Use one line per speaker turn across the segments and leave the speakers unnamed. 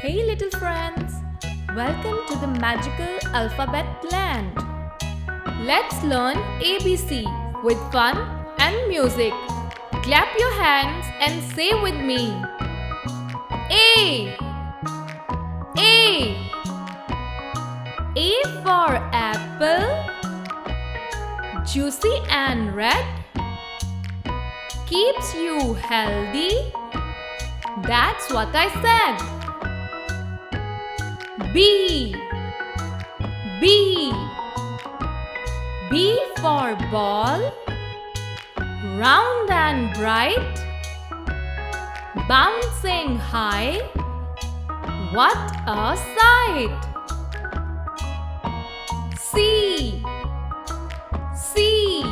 Hey little friends, welcome to the magical alphabet land. Let's learn ABC with fun and music. Clap your hands and say with me. A. A. A for apple, juicy and red, keeps you healthy. That's what I said. B. B. B for ball, round and bright, bouncing high. What a sight! C. C.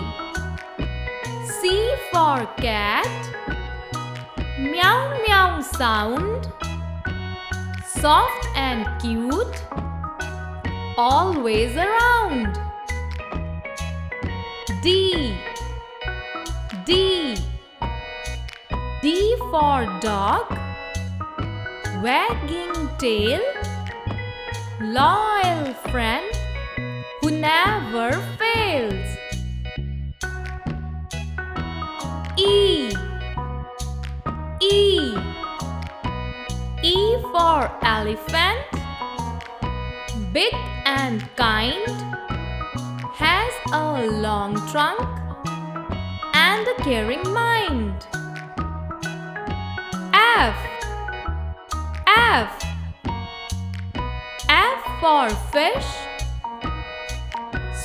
C for cat, meow meow sound, soft and cute, always around. D. D. D for dog, wagging tail, loyal friend who never fails. E. E. E for elephant, big and kind, has a long trunk and a caring mind. F. F. F for fish,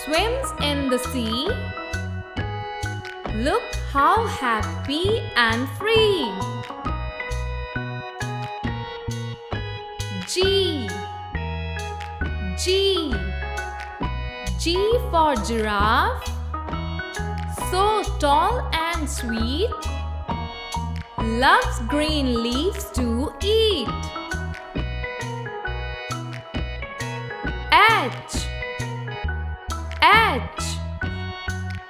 swims in the sea. Look how happy and free. G. G. G for giraffe, so tall and sweet, loves green leaves to eat. H. H.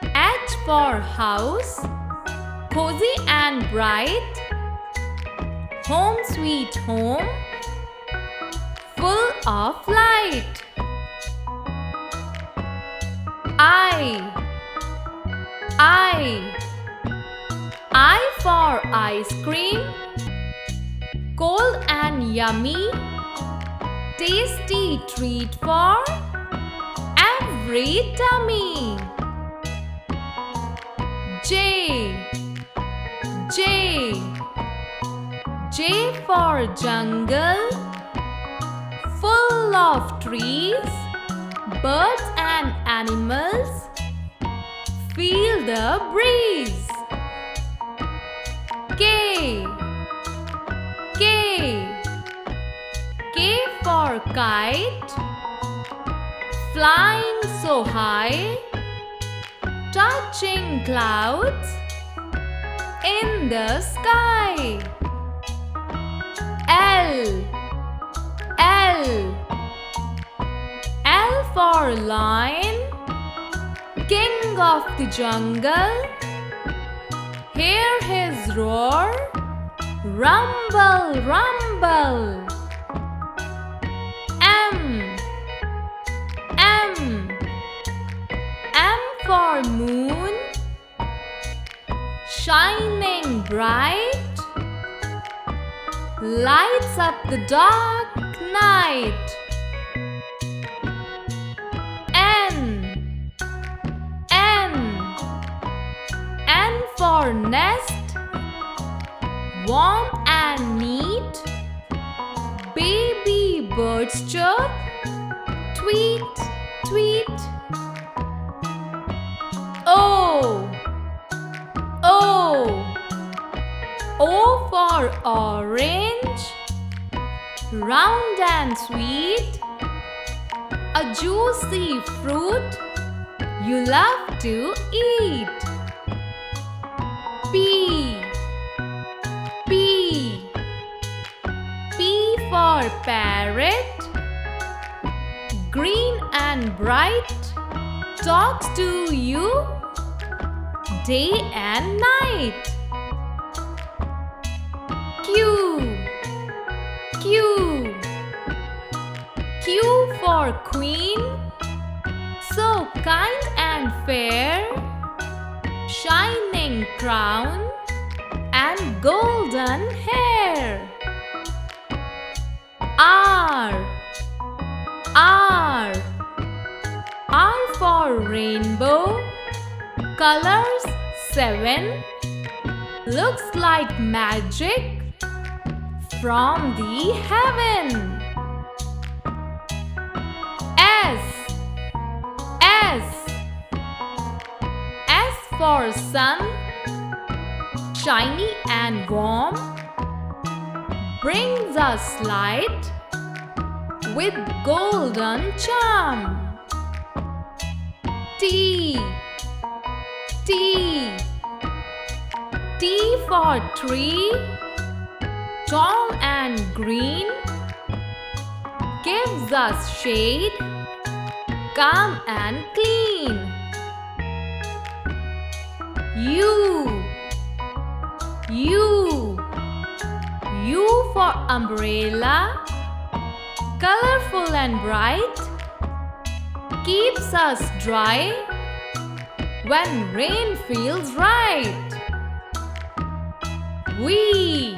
H for house, cozy and bright, home sweet home, full of light. I. I for ice cream, cold and yummy, tasty treat for every tummy. J. J. J for jungle, full of trees, birds and animals, feel the breeze. K. K. K for kite, flying so high, touching clouds in the sky. L. L. L for lion, king of the jungle, hear his roar, rumble, rumble. M. M. M for moon, shining bright, lights up the dark night. N. N. N for nest, warm and neat, baby birds chirp, tweet, tweet. O. O. O for orange, round and sweet, a juicy fruit you love to eat. P. P. P for parrot, green and bright, talks to you day and night. Q. Q. Q for queen, so kind and fair, shining crown and golden hair. R, R, R for rainbow, colors 7, looks like magic from the heaven. S, S, S for sun, shiny and warm, brings us light with golden charm. T, T, T for tree, tall and green, gives us shade, calm and clean. U, U, U for umbrella, colorful and bright, keeps us dry when rain feels right. V,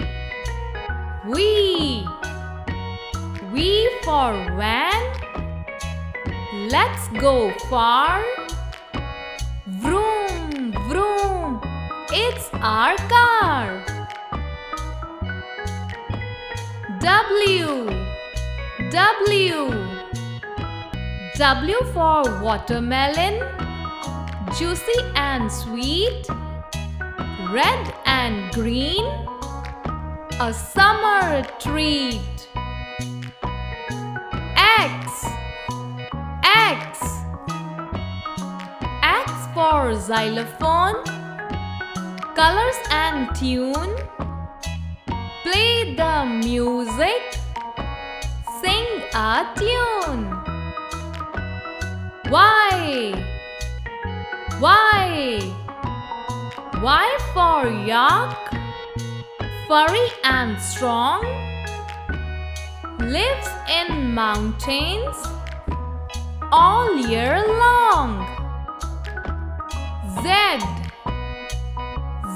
V for van, let's go far. Vroom, vroom, it's our car. W, W for watermelon, juicy and sweet, red and green, a summer treat. X, X for xylophone, colors and tune, play the music, sing a tune. Y for yak, furry and strong, lives in mountains all year long. Z,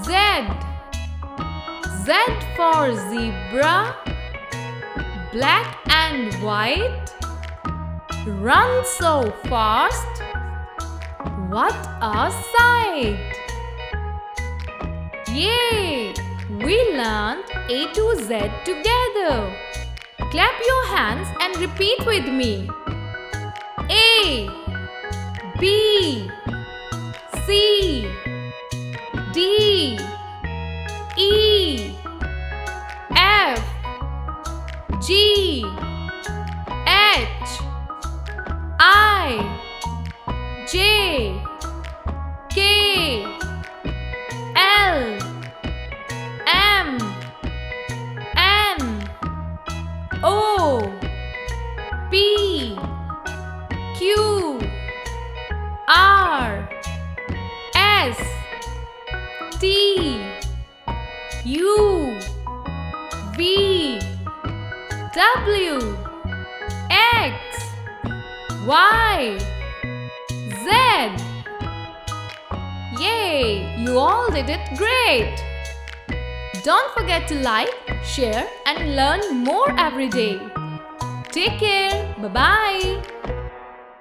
Z for zebra, black and white, runs so fast, what a sight! Yay! We learned A to Z together. Clap your hands and repeat with me. A, B, C, D, E, F, G, H, I, J, K, L, M, N, O, P, Q, R, S, T, U, V, W, X, Y, Z. Yay! You all did it great! Don't forget to like, share and learn more every day. Take care. Bye-bye.